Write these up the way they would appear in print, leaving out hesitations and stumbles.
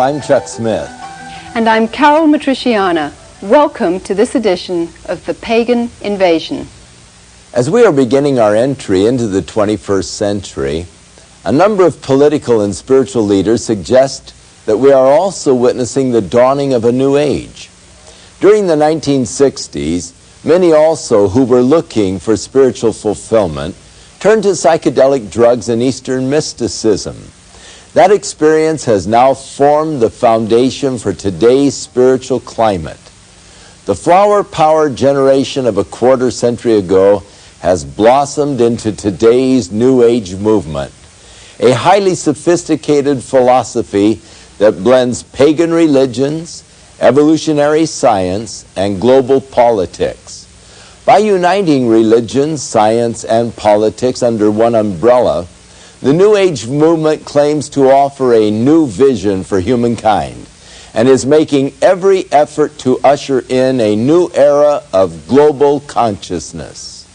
I'm Chuck Smith. And I'm Carol Matriciana. Welcome to this edition of The Pagan Invasion. As we are beginning our entry into the 21st century, a number of political and spiritual leaders suggest that we are also witnessing the dawning of a new age. During the 1960s, many also who were looking for spiritual fulfillment turned to psychedelic drugs and Eastern mysticism. That experience has now formed the foundation for today's spiritual climate. The flower-powered generation of a quarter century ago has blossomed into today's New Age movement, a highly sophisticated philosophy that blends pagan religions, evolutionary science, and global politics. By uniting religion, science, and politics under one umbrella, the New Age movement claims to offer a new vision for humankind and is making every effort to usher in a new era of global consciousness.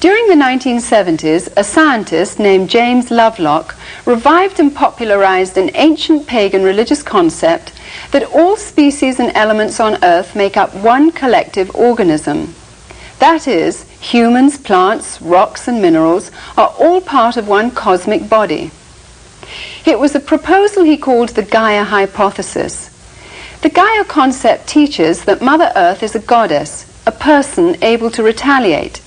During the 1970s, a scientist named James Lovelock revived and popularized an ancient pagan religious concept that all species and elements on Earth make up one collective organism. That is, humans, plants, rocks, and minerals are all part of one cosmic body. It was a proposal he called the Gaia hypothesis. The Gaia concept teaches that Mother Earth is a goddess, a person able to retaliate,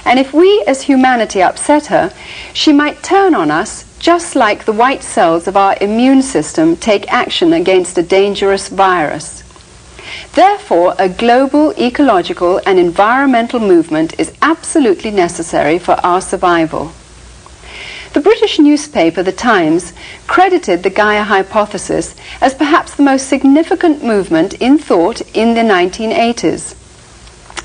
and if we as humanity upset her, she might turn on us just like the white cells of our immune system take action against a dangerous virus. Therefore, a global ecological and environmental movement is absolutely necessary for our survival. The British newspaper, The Times, credited the Gaia hypothesis as perhaps the most significant movement in thought in the 1980s.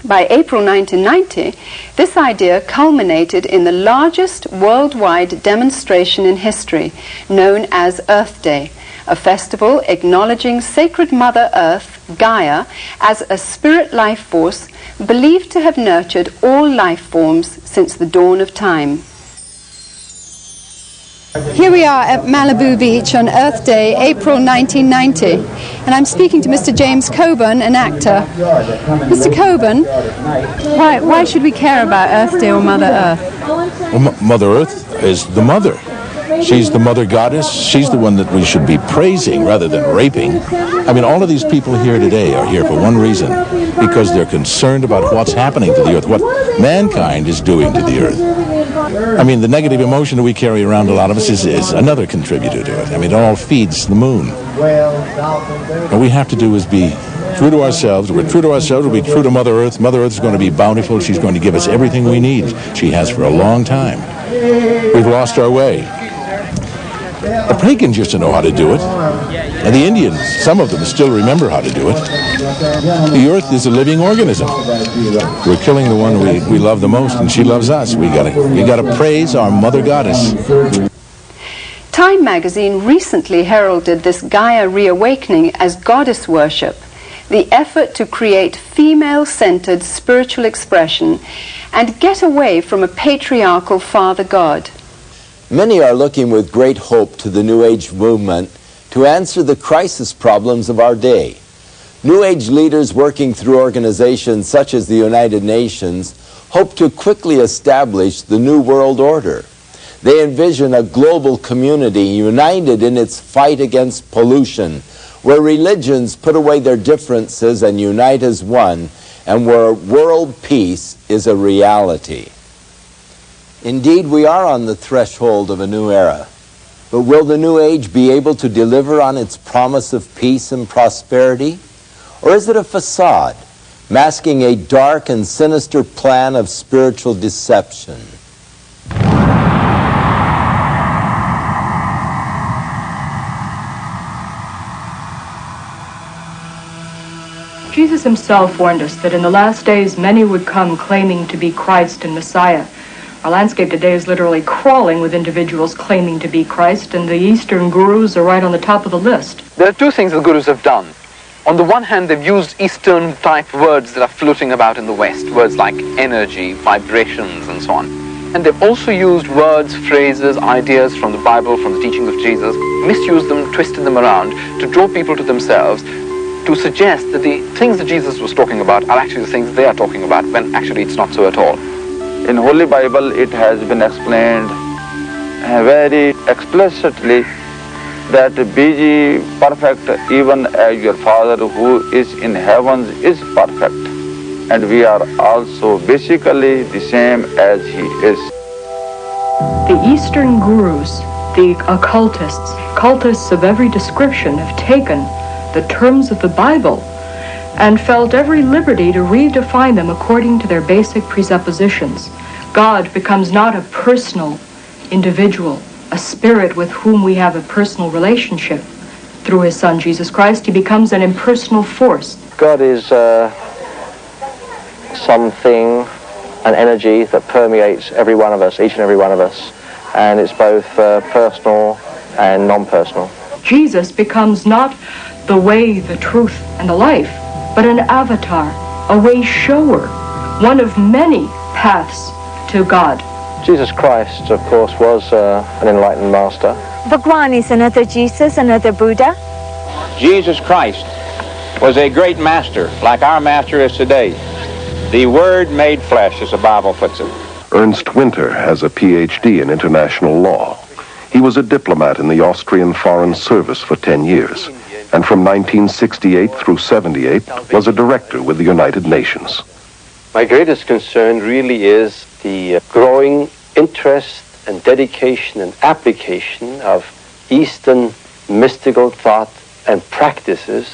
By April 1990, this idea culminated in the largest worldwide demonstration in history, known as Earth Day, a festival acknowledging sacred Mother Earth, Gaia, as a spirit life force believed to have nurtured all life forms since the dawn of time. Here we are at Malibu Beach on Earth Day, April 1990, and I'm speaking to Mr. James Coburn, an actor. Mr. Coburn, why should we care about Earth Day or Mother Earth? Well, Mother Earth is the mother. She's the mother goddess. She's the one that we should be praising rather than raping. I mean, all of these people here today are here for one reason, because they're concerned about what's happening to the earth, what mankind is doing to the earth. I mean, the negative emotion that we carry around, a lot of us, is another contributor to it. I mean, it all feeds the moon. What we have to do is be true to ourselves. We're true to ourselves. We'll be true to Mother Earth. Mother Earth is going to be bountiful. She's going to give us everything we need. She has for a long time. We've lost our way. The pagans used to know how to do it, and the Indians, some of them, still remember how to do it. The earth is a living organism. We're killing the one we love the most, and she loves us. We gotta praise our mother goddess. Time magazine recently heralded this Gaia reawakening as goddess worship, the effort to create female-centered spiritual expression and get away from a patriarchal father god. Many are looking with great hope to the New Age movement to answer the crisis problems of our day. New Age leaders working through organizations such as the United Nations hope to quickly establish the New World Order. They envision a global community united in its fight against pollution, where religions put away their differences and unite as one, and where world peace is a reality. Indeed, we are on the threshold of a new era. But will the New Age be able to deliver on its promise of peace and prosperity? Or is it a facade, masking a dark and sinister plan of spiritual deception? Jesus himself warned us that in the last days many would come claiming to be Christ and Messiah. Our landscape today is literally crawling with individuals claiming to be Christ, and the Eastern gurus are right on the top of the list. There are two things the gurus have done. On the one hand, they've used Eastern-type words that are floating about in the West, words like energy, vibrations, and so on. And they've also used words, phrases, ideas from the Bible, from the teachings of Jesus, misused them, twisted them around to draw people to themselves, to suggest that the things that Jesus was talking about are actually the things they are talking about, when actually it's not so at all. In Holy Bible, it has been explained very explicitly that be ye perfect even as your Father who is in heavens is perfect. And we are also basically the same as he is. The Eastern gurus, the cultists of every description, have taken the terms of the Bible and felt every liberty to redefine them according to their basic presuppositions. God becomes not a personal individual, a spirit with whom we have a personal relationship through his Son, Jesus Christ. He becomes an impersonal force. God is something, an energy that permeates every one of us, each and every one of us, and it's both personal and non-personal. Jesus becomes not the way, the truth, and the life, but an avatar, a way shower, one of many paths to God. Jesus Christ, of course, was an enlightened master. Bhagwan is another Jesus, another Buddha. Jesus Christ was a great master, like our master is today. The Word made flesh, as the Bible puts it. Ernst Winter has a PhD in international law. He was a diplomat in the Austrian Foreign Service for 10 years, and from 1968 through 78 was a director with the United Nations. My greatest concern really is the growing interest and dedication and application of Eastern mystical thought and practices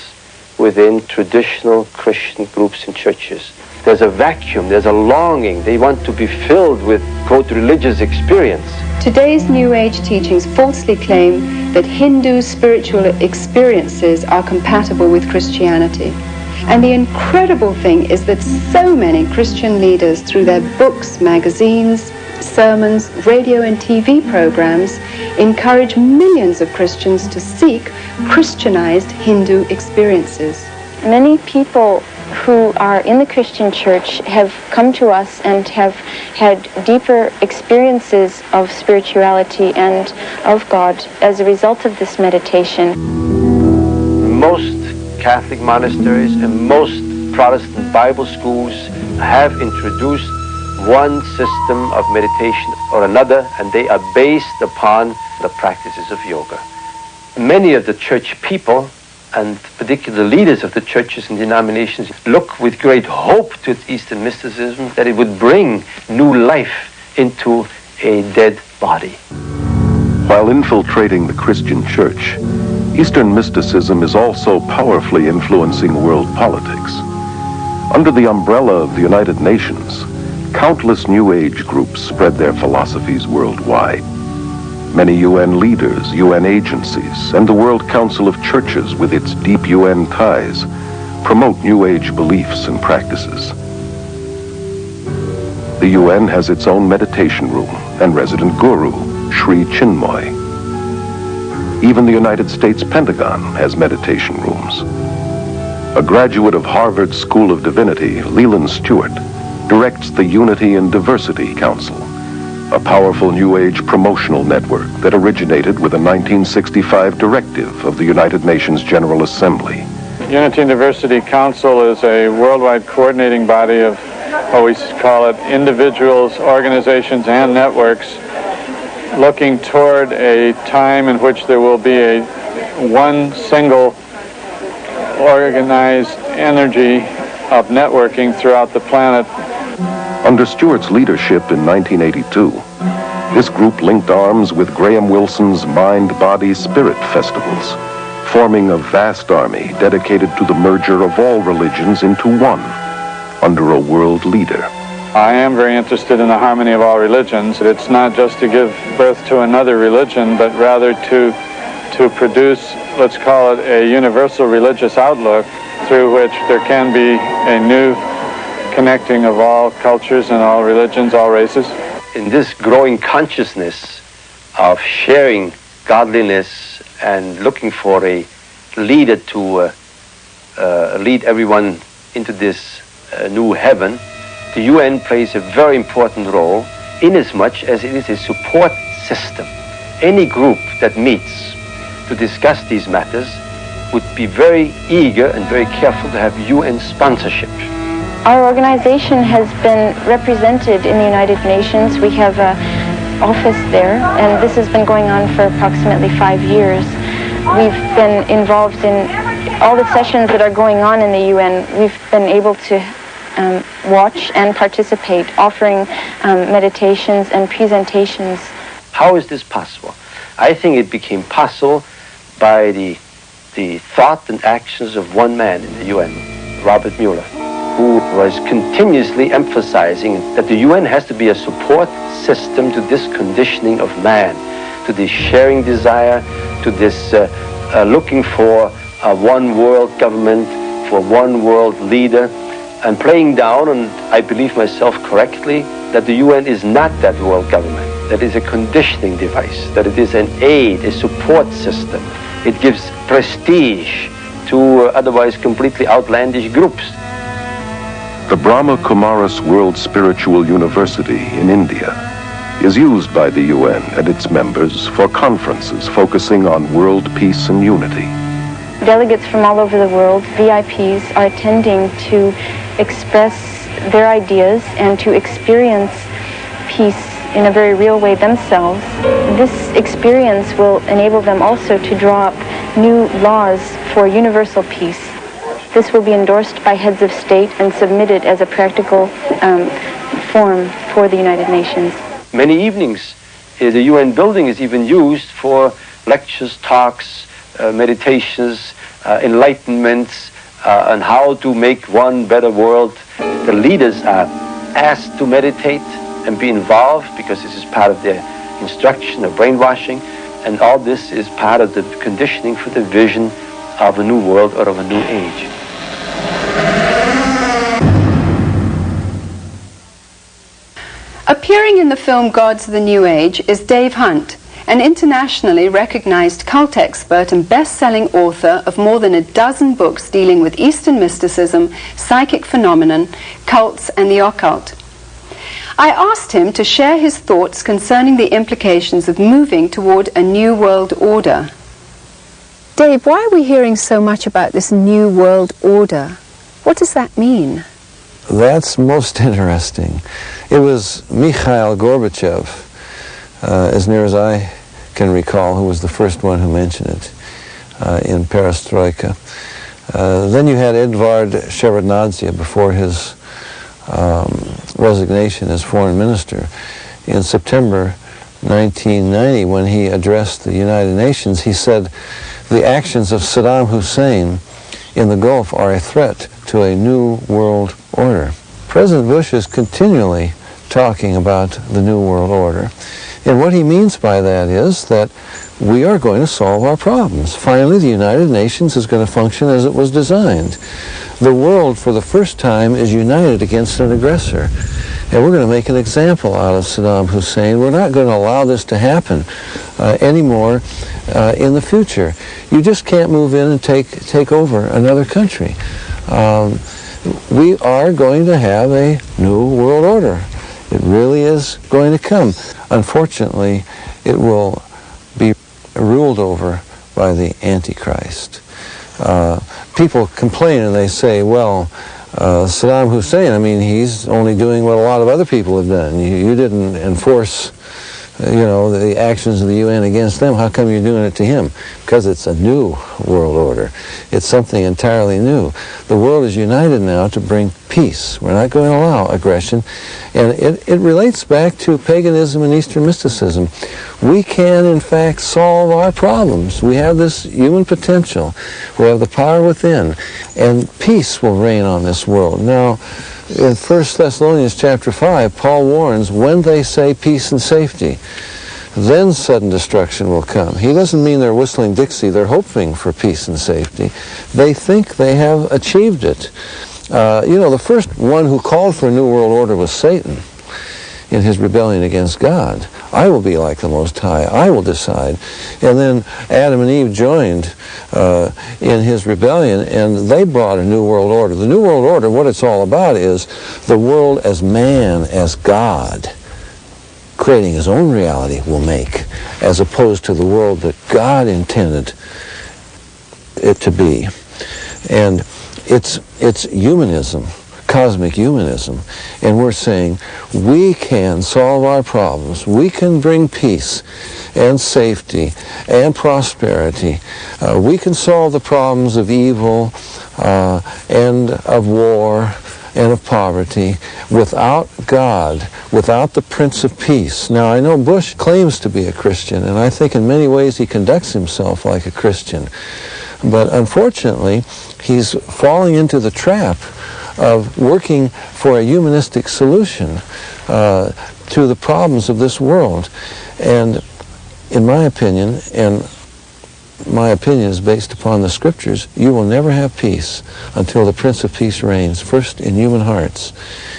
within traditional Christian groups and churches. There's a vacuum, there's a longing. They want to be filled with, quote, religious experience. Today's New Age teachings falsely claim that Hindu spiritual experiences are compatible with Christianity. And the incredible thing is that so many Christian leaders, through their books, magazines, sermons, radio and TV programs, encourage millions of Christians to seek Christianized Hindu experiences. Many people who are in the Christian church have come to us and have had deeper experiences of spirituality and of God as a result of this meditation. Most Catholic monasteries and most Protestant Bible schools have introduced one system of meditation or another, and they are based upon the practices of yoga. Many of the church people, and particularly leaders of the churches and denominations, look with great hope to Eastern mysticism that it would bring new life into a dead body. While infiltrating the Christian church, Eastern mysticism is also powerfully influencing world politics. Under the umbrella of the United Nations, countless New Age groups spread their philosophies worldwide. Many UN leaders, UN agencies, and the World Council of Churches with its deep UN ties promote New Age beliefs and practices. The UN has its own meditation room and resident guru, Sri Chinmoy. Even the United States Pentagon has meditation rooms. A graduate of Harvard School of Divinity, Leland Stewart, directs the Unity and Diversity Council, a powerful New Age promotional network that originated with a 1965 directive of the United Nations General Assembly. Unity and Diversity Council is a worldwide coordinating body of what we call it individuals, organizations, and networks looking toward a time in which there will be one single organized energy of networking throughout the planet. Under Stewart's leadership in 1982, this group linked arms with Graham Wilson's Mind, Body, Spirit festivals, forming a vast army dedicated to the merger of all religions into one, under a world leader. I am very interested in the harmony of all religions. It's not just to give birth to another religion, but rather to produce, let's call it, a universal religious outlook through which there can be a new connecting of all cultures and all religions, all races. In this growing consciousness of sharing godliness and looking for a leader to lead everyone into this new heaven, the UN plays a very important role inasmuch as it is a support system. Any group that meets to discuss these matters would be very eager and very careful to have UN sponsorship. Our organization has been represented in the United Nations. We have an office there, and this has been going on for approximately 5 years. We've been involved in all the sessions that are going on in the UN. We've been able to watch and participate, offering meditations and presentations. How is this possible? I think it became possible by the thought and actions of one man in the UN, Robert Mueller, who was continuously emphasizing that the UN has to be a support system to this conditioning of man, to this sharing desire, to this looking for a one world government, for one world leader, and playing down, and I believe myself correctly, that the UN is not that world government, that is a conditioning device, that it is an aid, a support system. It gives prestige to otherwise completely outlandish groups. The Brahma Kumaris World Spiritual University in India is used by the UN and its members for conferences focusing on world peace and unity. Delegates from all over the world, VIPs, are attending to express their ideas and to experience peace in a very real way themselves. This experience will enable them also to draw up new laws for universal peace. This will be endorsed by heads of state and submitted as a practical form for the United Nations. Many evenings, the UN building is even used for lectures, talks, meditations, enlightenments on how to make one better world. The leaders are asked to meditate and be involved because this is part of their instruction or brainwashing, and all this is part of the conditioning for the vision of a new world or of a new age. Appearing in the film Gods of the New Age is Dave Hunt, an internationally recognized cult expert and best-selling author of more than a dozen books dealing with Eastern mysticism, psychic phenomenon, cults, and the occult. I asked him to share his thoughts concerning the implications of moving toward a new world order. Dave, why are we hearing so much about this new world order? What does that mean? That's most interesting. It was Mikhail Gorbachev, as near as I can recall, who was the first one who mentioned it in Perestroika. Then you had Edvard Shevardnadze before his resignation as foreign minister. In September 1990, when he addressed the United Nations, he said, "The actions of Saddam Hussein in the Gulf are a threat to a new world order." President Bush is continually talking about the new world order. And what he means by that is that we are going to solve our problems. Finally, the United Nations is going to function as it was designed. The world, for the first time, is united against an aggressor. And we're going to make an example out of Saddam Hussein. We're not going to allow this to happen anymore in the future. You just can't move in and take over another country. We are going to have a new world order. It really is going to come. Unfortunately, it will be ruled over by the Antichrist. People complain and they say, well, Saddam Hussein, I mean, he's only doing what a lot of other people have done. You didn't enforce, the actions of the UN against them. How come you're doing it to him? Because it's a new world order. It's something entirely new. The world is united now to bring peace. We're not going to allow aggression. And it relates back to paganism and Eastern mysticism. We can, in fact, solve our problems. We have this human potential. We have the power within. And peace will reign on this world. Now, in 1 Thessalonians chapter 5, Paul warns, when they say peace and safety, then sudden destruction will come. He doesn't mean they're whistling Dixie. They're hoping for peace and safety. They think they have achieved it. The first one who called for a new world order was Satan in his rebellion against God. I will be like the Most High. I will decide. And then Adam and Eve joined in his rebellion, and they brought a new world order. The new world order, what it's all about is the world as man, as God. creating his own reality will make, as opposed to the world that God intended it to be. And it's humanism, cosmic humanism, and we're saying we can solve our problems, we can bring peace and safety and prosperity, we can solve the problems of evil and of war and of poverty without God, without the Prince of Peace. Now, I know Bush claims to be a Christian, and I think in many ways he conducts himself like a Christian. But unfortunately, he's falling into the trap of working for a humanistic solution to the problems of this world. And in my opinion, and my opinion is based upon the scriptures, you will never have peace until the Prince of Peace reigns, first in human hearts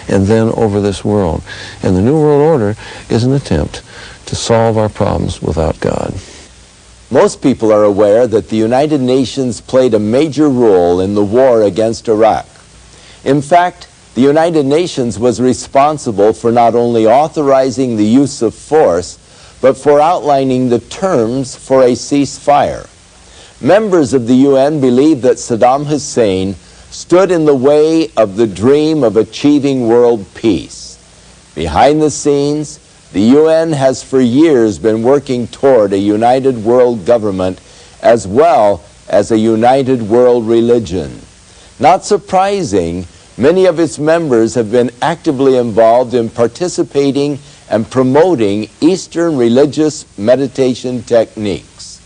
and then over this world. And the New World Order is an attempt to solve our problems without God. Most people are aware that the United Nations played a major role in the war against Iraq. In fact, the United Nations was responsible for not only authorizing the use of force, but for outlining the terms for a ceasefire. Members of the UN believe that Saddam Hussein stood in the way of the dream of achieving world peace. Behind the scenes, the UN has for years been working toward a united world government as well as a united world religion. Not surprising, many of its members have been actively involved in participating and promoting Eastern religious meditation techniques.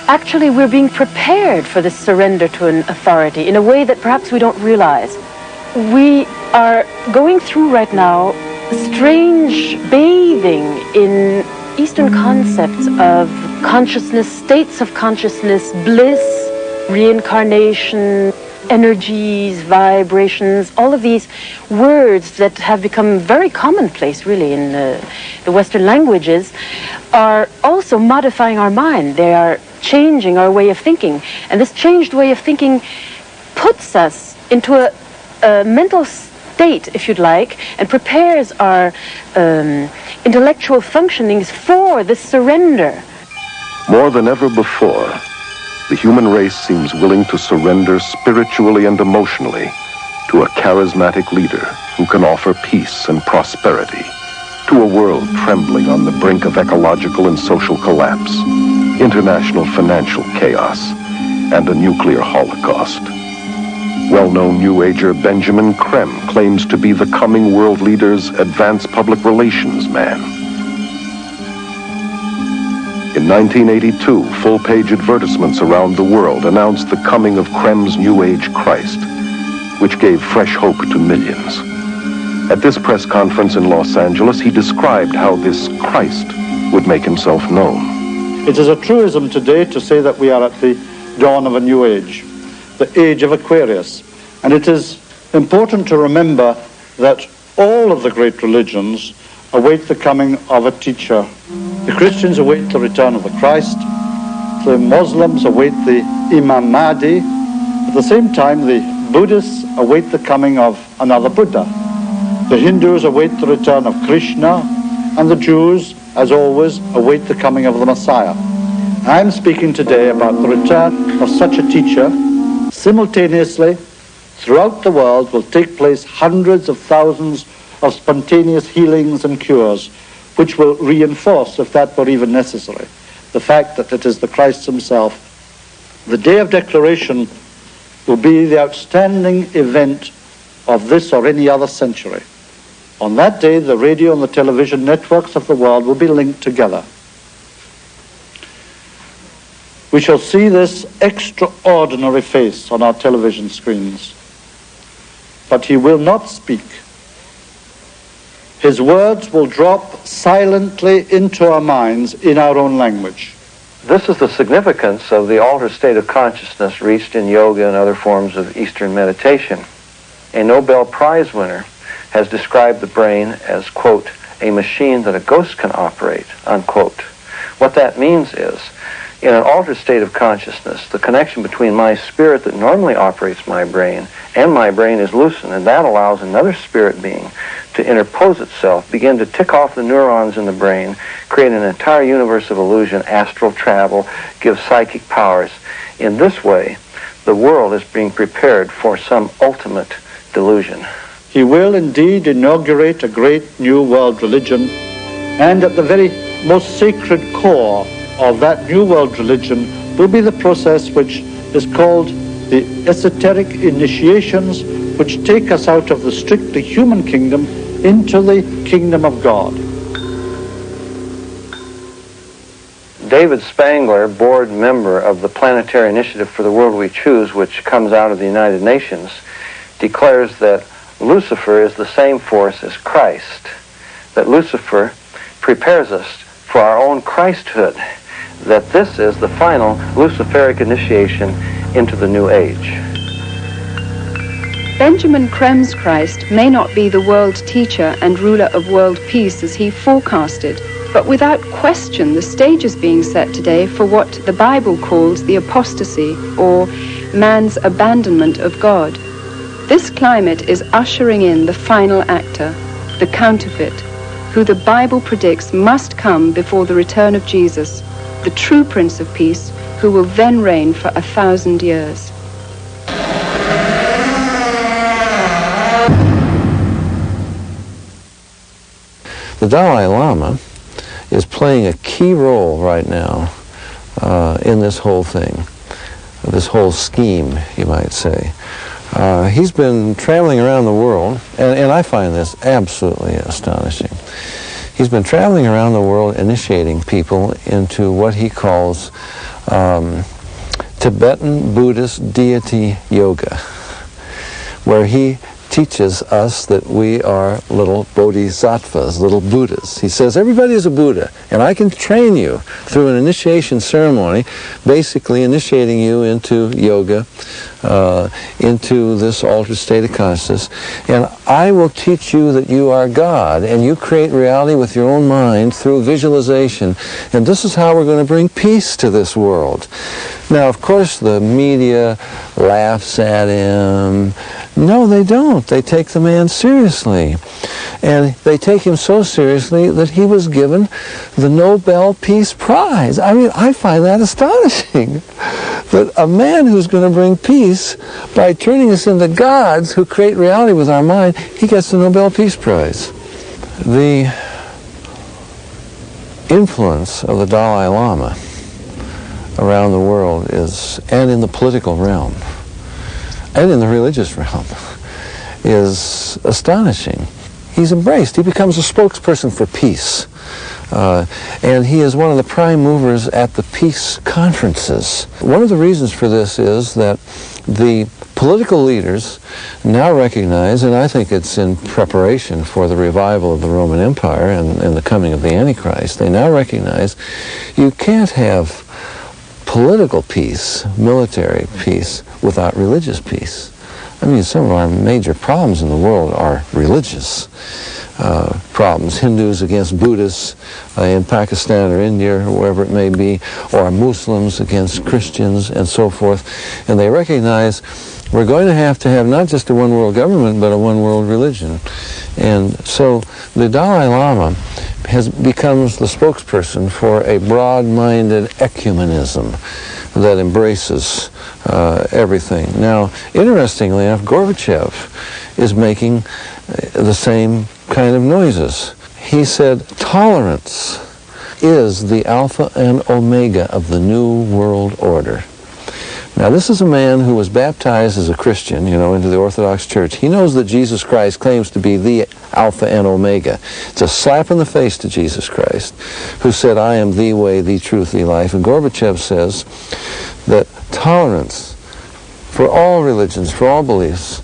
Actually, we're being prepared for this surrender to an authority in a way that perhaps we don't realize. We are going through right now strange bathing in Eastern concepts of consciousness, states of consciousness, bliss, reincarnation, energies, vibrations, all of these words that have become very commonplace really in the Western languages are also modifying our mind. They are changing our way of thinking. And this changed way of thinking puts us into a mental state, if you'd like, and prepares our intellectual functionings for this surrender. More than ever before, the human race seems willing to surrender spiritually and emotionally to a charismatic leader who can offer peace and prosperity to a world trembling on the brink of ecological and social collapse, international financial chaos, and a nuclear holocaust. Well-known New Ager Benjamin Creme claims to be the coming world leader's advanced public relations man. In 1982, full-page advertisements around the world announced the coming of Creme's New Age Christ, which gave fresh hope to millions. At this press conference in Los Angeles, he described how this Christ would make himself known. It is a truism today to say that we are at the dawn of a new age, the age of Aquarius. And it is important to remember that all of the great religions await the coming of a teacher. The Christians await the return of the Christ. The Muslims await the Imam Mahdi. At the same time, the Buddhists await the coming of another Buddha. The Hindus await the return of Krishna, and the Jews, as always, await the coming of the Messiah. I'm speaking today about the return of such a teacher. Simultaneously, throughout the world will take place hundreds of thousands of spontaneous healings and cures, which will reinforce, if that were even necessary, the fact that it is the Christ himself. The day of declaration will be the outstanding event of this or any other century. On that day, the radio and the television networks of the world will be linked together. We shall see this extraordinary face on our television screens. But he will not speak. His words will drop silently into our minds in our own language. This is the significance of the altered state of consciousness reached in yoga and other forms of Eastern meditation. A Nobel Prize winner has described the brain as, quote, a machine that a ghost can operate, unquote. What that means is In an altered state of consciousness, the connection between my spirit that normally operates my brain and my brain is loosened, and that allows another spirit being to interpose itself, begin to tick off the neurons in the brain, create an entire universe of illusion, astral travel, give psychic powers. In this way, the world is being prepared for some ultimate delusion. He will indeed inaugurate a great new world religion, and at the very most sacred core of that new world religion will be the process which is called the esoteric initiations, which take us out of the strictly human kingdom into the kingdom of God. David Spangler, board member of the Planetary Initiative for the World We Choose, which comes out of the United Nations, declares that Lucifer is the same force as Christ, that Lucifer prepares us for our own Christhood, that this is the final Luciferic initiation into the New Age. Benjamin Krem's Christ may not be the world teacher and ruler of world peace as he forecasted, but without question the stage is being set today for what the Bible calls the apostasy, or man's abandonment of God. This climate is ushering in the final actor, the counterfeit, who the Bible predicts must come before the return of Jesus, the true Prince of Peace, who will then reign for 1,000 years. The Dalai Lama is playing a key role right now in this whole thing, this whole scheme, you might say. He's been traveling around the world, and I find this absolutely astonishing. He's been traveling around the world initiating people into what he calls Tibetan Buddhist deity yoga, where he teaches us that we are little bodhisattvas, little Buddhas. He says everybody is a Buddha, and I can train you through an initiation ceremony, basically initiating you into yoga, into this altered state of consciousness, and I will teach you that you are God, and you create reality with your own mind through visualization, and this is how we're going to bring peace to this world. Now, of course, the media laughs at him. No, they don't. They take the man seriously. And they take him so seriously that he was given the Nobel Peace Prize. I mean, I find that astonishing. That a man who's going to bring peace by turning us into gods who create reality with our mind, he gets the Nobel Peace Prize. The influence of the Dalai Lama around the world is, and in the political realm, and in the religious realm, is astonishing. He's embraced. He becomes a spokesperson for peace. And he is one of the prime movers at the peace conferences. One of the reasons for this is that the political leaders now recognize, and I think it's in preparation for the revival of the Roman Empire and the coming of the Antichrist, they now recognize you can't have political peace, military peace, without religious peace. I mean, some of our major problems in the world are religious problems. Hindus against Buddhists in Pakistan or India or wherever it may be, or Muslims against Christians and so forth. And they recognize we're going to have not just a one-world government, but a one-world religion. And so the Dalai Lama becomes the spokesperson for a broad-minded ecumenism that embraces everything. Now, interestingly enough, Gorbachev is making the same kind of noises. He said, tolerance is the alpha and omega of the new world order. Now, this is a man who was baptized as a Christian, into the Orthodox Church. He knows that Jesus Christ claims to be the Alpha and Omega. It's a slap in the face to Jesus Christ, who said, I am the way, the truth, the life. And Gorbachev says that tolerance for all religions, for all beliefs,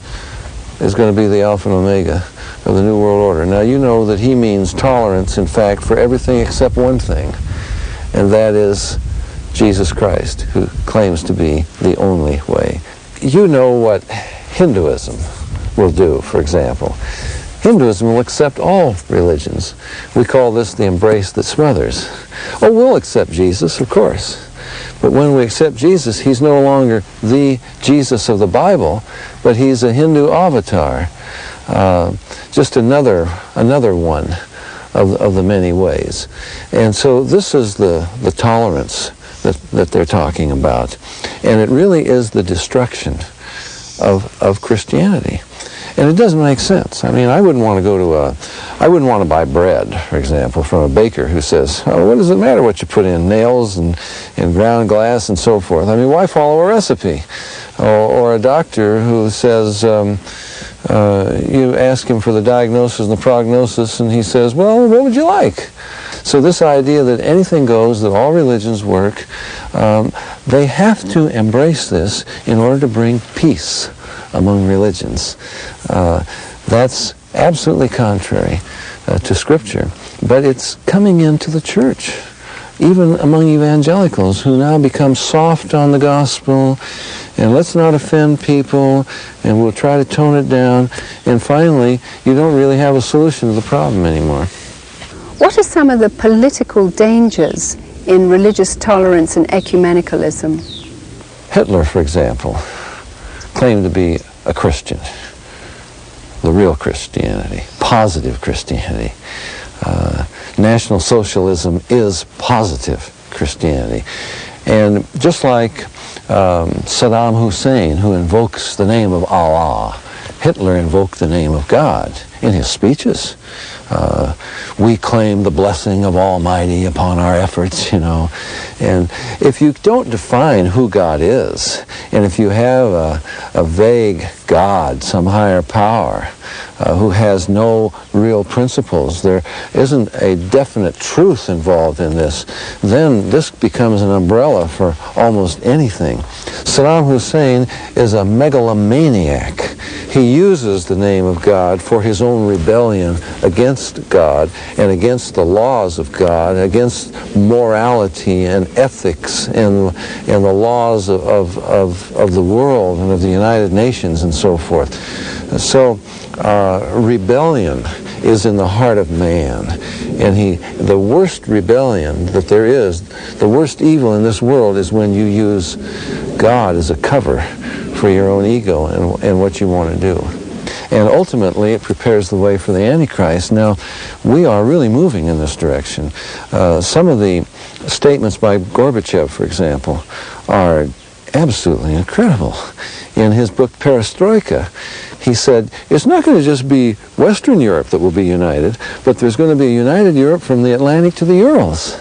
is going to be the Alpha and Omega of the New World Order. Now, you know that he means tolerance, in fact, for everything except one thing, and that is Jesus Christ, who claims to be the only way. You know what Hinduism will do, for example. Hinduism will accept all religions. We call this the embrace that smothers. Oh, we'll accept Jesus, of course. But when we accept Jesus, he's no longer the Jesus of the Bible, but he's a Hindu avatar, just another one of the many ways. And so this is the tolerance that they're talking about. And it really is the destruction of Christianity. And it doesn't make sense. I mean, I wouldn't want to buy bread, for example, from a baker who says, oh, what does it matter what you put in, nails and ground glass and so forth? I mean, why follow a recipe? Or a doctor who says, you ask him for the diagnosis and the prognosis, and he says, well, what would you like? So this idea that anything goes, that all religions work, they have to embrace this in order to bring peace among religions. That's absolutely contrary to Scripture, but it's coming into the church, even among evangelicals who now become soft on the gospel, and let's not offend people, and we'll try to tone it down, and finally you don't really have a solution to the problem anymore. What are some of the political dangers in religious tolerance and ecumenicalism? Hitler, for example, claimed to be a Christian, the real Christianity, positive Christianity. National Socialism is positive Christianity. And just like Saddam Hussein, who invokes the name of Allah, Hitler invoked the name of God in his speeches. We claim the blessing of Almighty upon our efforts, you know. And if you don't define who God is, and if you have a vague God, some higher power, who has no real principles, there isn't a definite truth involved in this, then this becomes an umbrella for almost anything. Saddam Hussein is a megalomaniac. He uses the name of God for his own rebellion against God and against the laws of God, against morality and ethics and the laws of the world and of the United Nations and so forth. So rebellion is in the heart of man, and the worst rebellion that there is, the worst evil in this world is when you use God as a cover for your own ego and what you want to do. And ultimately it prepares the way for the Antichrist. Now, we are really moving in this direction. Some of the statements by Gorbachev, for example, are absolutely incredible. In his book Perestroika, he said, it's not going to just be Western Europe that will be united, but there's going to be a united Europe from the Atlantic to the Urals.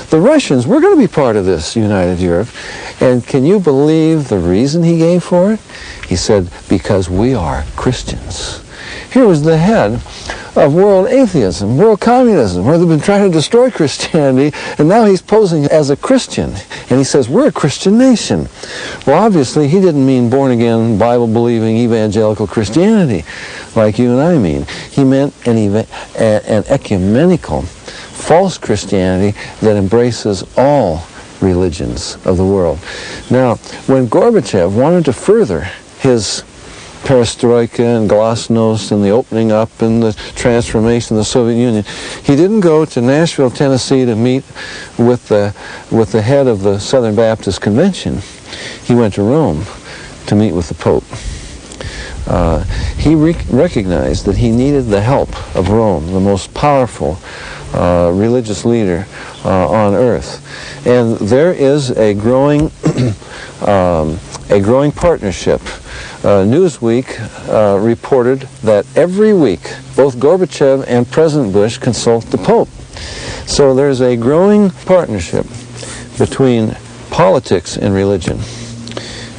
The Russians, we're going to be part of this united Europe. And can you believe the reason he gave for it? He said, because we are Christians. Here was the head of world atheism, world communism, where they've been trying to destroy Christianity, and now he's posing as a Christian. And he says, we're a Christian nation. Well, obviously, he didn't mean born-again, Bible-believing, evangelical Christianity, like you and I mean. He meant an ecumenical, false Christianity that embraces all religions of the world. Now, when Gorbachev wanted to further his perestroika and glasnost and the opening up and the transformation of the Soviet Union, he didn't go to Nashville, Tennessee to meet with the head of the Southern Baptist Convention. He went to Rome to meet with the Pope. He recognized that he needed the help of Rome, the most powerful religious leader on earth. And there is a growing partnership. Newsweek reported that every week both Gorbachev and President Bush consult the Pope. So there's a growing partnership between politics and religion.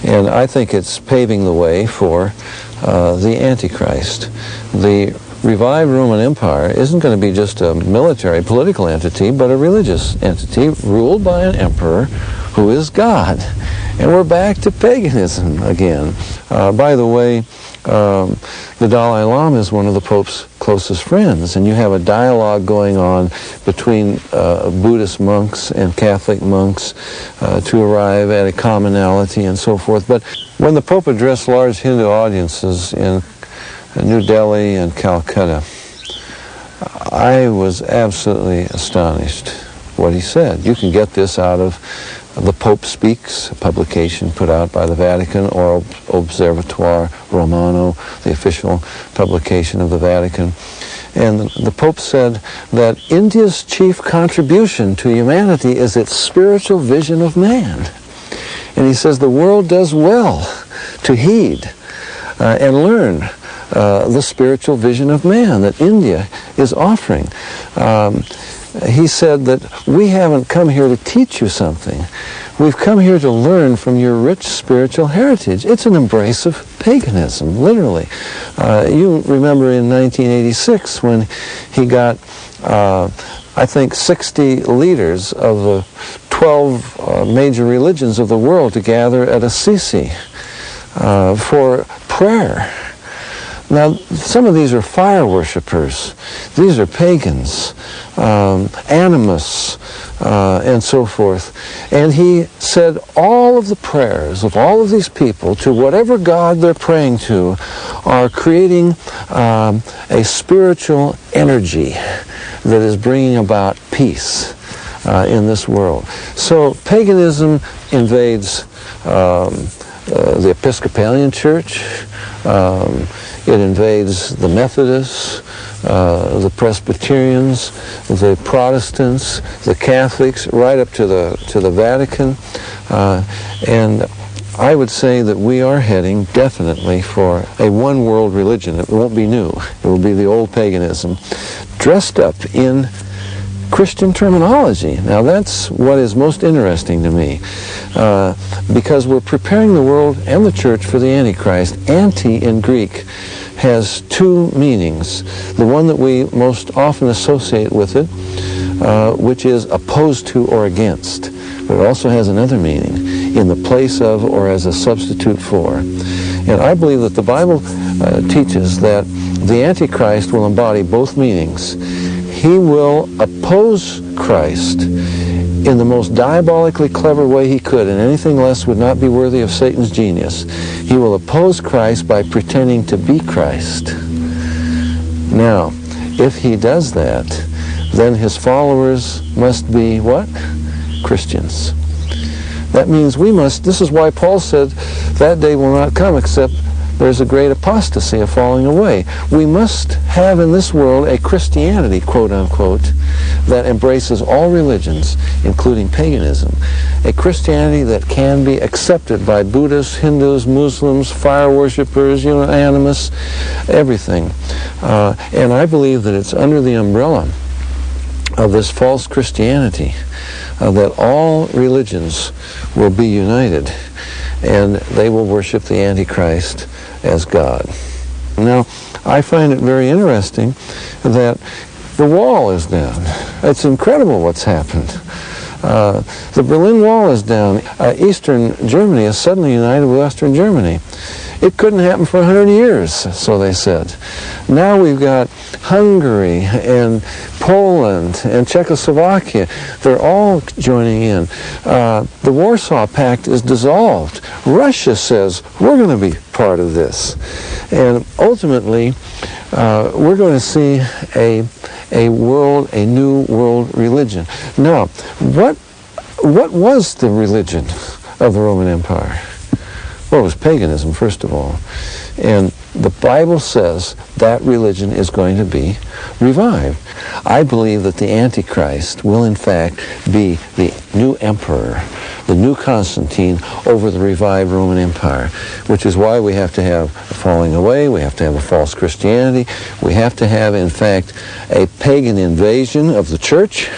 And I think it's paving the way for the Antichrist. The revived Roman Empire isn't going to be just a military, political entity, but a religious entity ruled by an emperor who is God. And we're back to paganism again. By the way, the Dalai Lama is one of the Pope's closest friends, and you have a dialogue going on between Buddhist monks and Catholic monks to arrive at a commonality and so forth. But when the Pope addressed large Hindu audiences in New Delhi and Calcutta, I was absolutely astonished what he said. You can get this out of The Pope Speaks, a publication put out by the Vatican, or Observatoire Romano, the official publication of the Vatican. And the Pope said that India's chief contribution to humanity is its spiritual vision of man. And he says the world does well to heed and learn the spiritual vision of man that India is offering. He said that we haven't come here to teach you something. We've come here to learn from your rich spiritual heritage. It's an embrace of paganism, literally. You remember in 1986 when he got, I think, 60 leaders of the 12 major religions of the world to gather at Assisi for prayer. Now, some of these are fire worshippers. These are pagans, animists, and so forth. And he said all of the prayers of all of these people to whatever God they're praying to are creating a spiritual energy that is bringing about peace in this world. So paganism invades the Episcopalian Church. It invades the Methodists, the Presbyterians, the Protestants, the Catholics, right up to the Vatican. And I would say that we are heading definitely for a one-world religion. It won't be new. It will be the old paganism, dressed up in Christian terminology. Now that's what is most interesting to me, because we're preparing the world and the church for the Antichrist. Anti in Greek has two meanings. The one that we most often associate with it, which is opposed to or against. But it also has another meaning, in the place of or as a substitute for. And I believe that the Bible teaches that the Antichrist will embody both meanings. He will oppose Christ in the most diabolically clever way he could, and anything less would not be worthy of Satan's genius. He will oppose Christ by pretending to be Christ. Now, if he does that, then his followers must be what? Christians. That means we must, this is why Paul said, that day will not come except there's a great apostasy, a falling away. We must have in this world a Christianity, quote unquote, that embraces all religions, including paganism. A Christianity that can be accepted by Buddhists, Hindus, Muslims, fire worshippers, animists, everything. And I believe that it's under the umbrella of this false Christianity that all religions will be united and they will worship the Antichrist as God. Now, I find it very interesting that the wall is down. It's incredible what's happened. The Berlin Wall is down. Eastern Germany is suddenly united with Western Germany. It couldn't happen for 100 years, so they said. Now we've got Hungary and Poland and Czechoslovakia. They're all joining in. The Warsaw Pact is dissolved. Russia says, we're going to be part of this. And ultimately, we're going to see a new world religion. Now, what was the religion of the Roman Empire? Well, it was paganism, first of all. And the Bible says that religion is going to be revived. I believe that the Antichrist will, in fact, be the new emperor, the new Constantine over the revived Roman Empire, which is why we have to have a falling away, we have to have a false Christianity, we have to have, in fact, a pagan invasion of the church,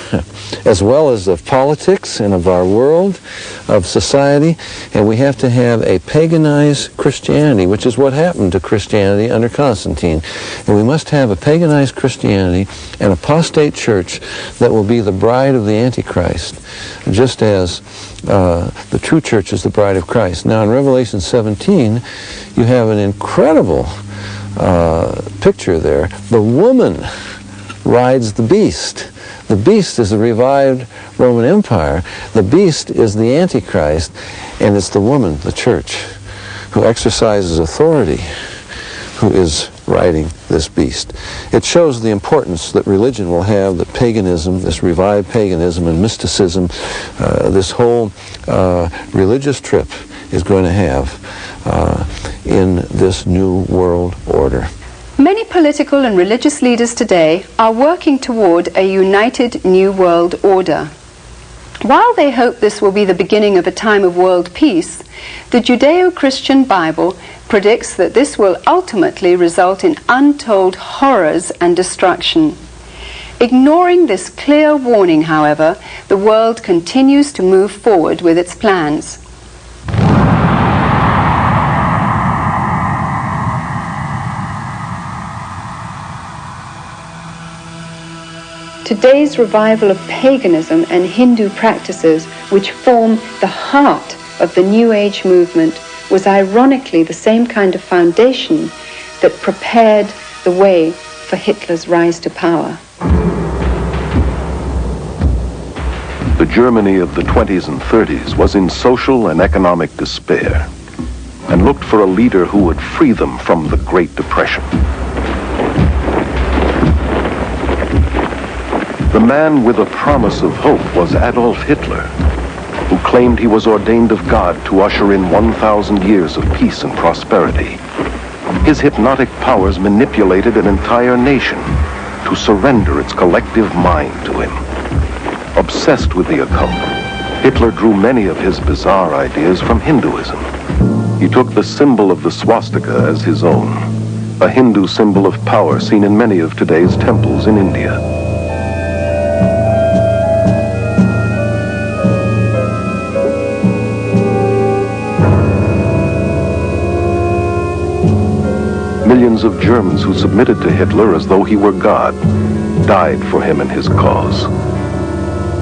as well as of politics and of our world, of society, and we have to have a paganized Christianity, which is what happened to Christianity under Constantine. And we must have a paganized Christianity, an apostate church that will be the bride of the Antichrist, just as the true church is the bride of Christ. Now in Revelation 17, you have an incredible picture there. The woman rides the beast. The beast is the revived Roman Empire. The beast is the Antichrist, and it's the woman, the church, who exercises authority, who is riding this beast. It shows the importance that religion will have, that paganism, this revived paganism and mysticism, this whole religious trip is going to have in this new world order. Many political and religious leaders today are working toward a united new world order. While they hope this will be the beginning of a time of world peace, the Judeo-Christian Bible predicts that this will ultimately result in untold horrors and destruction. Ignoring this clear warning, however, the world continues to move forward with its plans. Today's revival of paganism and Hindu practices, which form the heart of the New Age movement, was ironically the same kind of foundation that prepared the way for Hitler's rise to power. The Germany of the 20s and 30s was in social and economic despair and looked for a leader who would free them from the Great Depression. The man with a promise of hope was Adolf Hitler, who claimed he was ordained of God to usher in 1,000 years of peace and prosperity. His hypnotic powers manipulated an entire nation to surrender its collective mind to him. Obsessed with the occult, Hitler drew many of his bizarre ideas from Hinduism. He took the symbol of the swastika as his own, a Hindu symbol of power seen in many of today's temples in India. Millions of Germans who submitted to Hitler as though he were God died for him and his cause,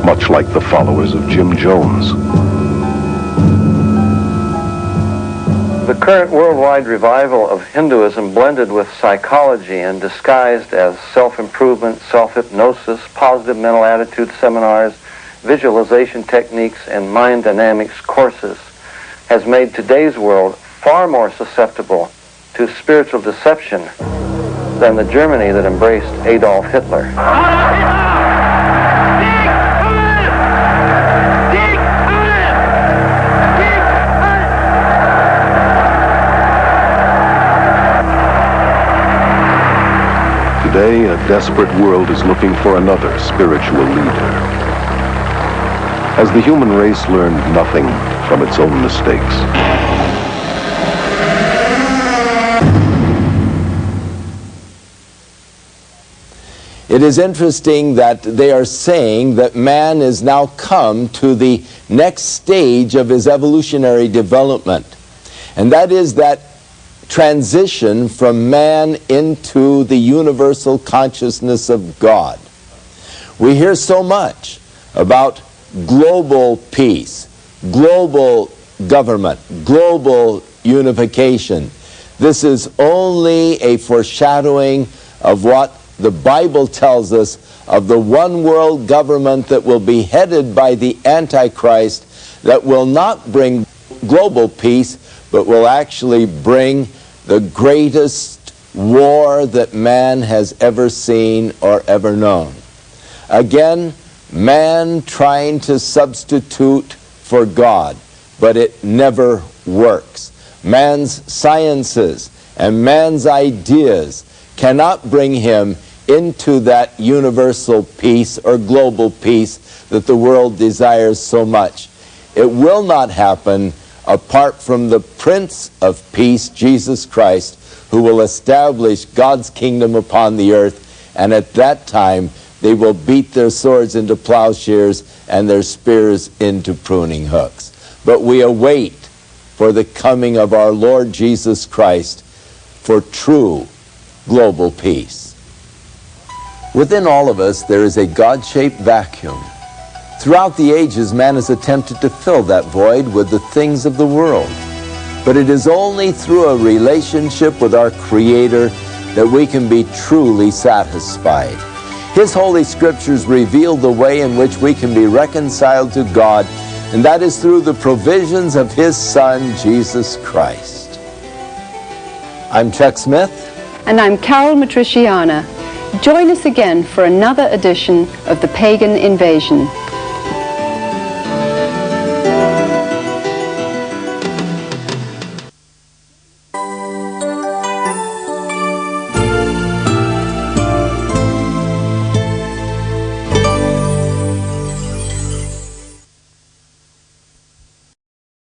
much like the followers of Jim Jones. The current worldwide revival of Hinduism, blended with psychology and disguised as self-improvement, self-hypnosis, positive mental attitude seminars, visualization techniques, and mind dynamics courses, has made today's world far more susceptible to spiritual deception than the Germany that embraced Adolf Hitler. Today, a desperate world is looking for another spiritual leader. Has the human race learned nothing from its own mistakes? It is interesting that they are saying that man is now come to the next stage of his evolutionary development. And that is that transition from man into the universal consciousness of God. We hear so much about global peace, global government, global unification. This is only a foreshadowing of what the Bible tells us of the one world government that will be headed by the Antichrist, that will not bring global peace, but will actually bring the greatest war that man has ever seen or ever known. Again, man trying to substitute for God, but it never works. Man's sciences and man's ideas cannot bring him into that universal peace or global peace that the world desires so much. It will not happen apart from the Prince of Peace, Jesus Christ, who will establish God's kingdom upon the earth, and at that time they will beat their swords into plowshares and their spears into pruning hooks. But we await for the coming of our Lord Jesus Christ for true global peace. Within all of us, there is a God-shaped vacuum. Throughout the ages, man has attempted to fill that void with the things of the world. But it is only through a relationship with our Creator that we can be truly satisfied. His Holy Scriptures reveal the way in which we can be reconciled to God, and that is through the provisions of His Son, Jesus Christ. I'm Chuck Smith. And I'm Carol Matriciana. Join us again for another edition of The Pagan Invasion.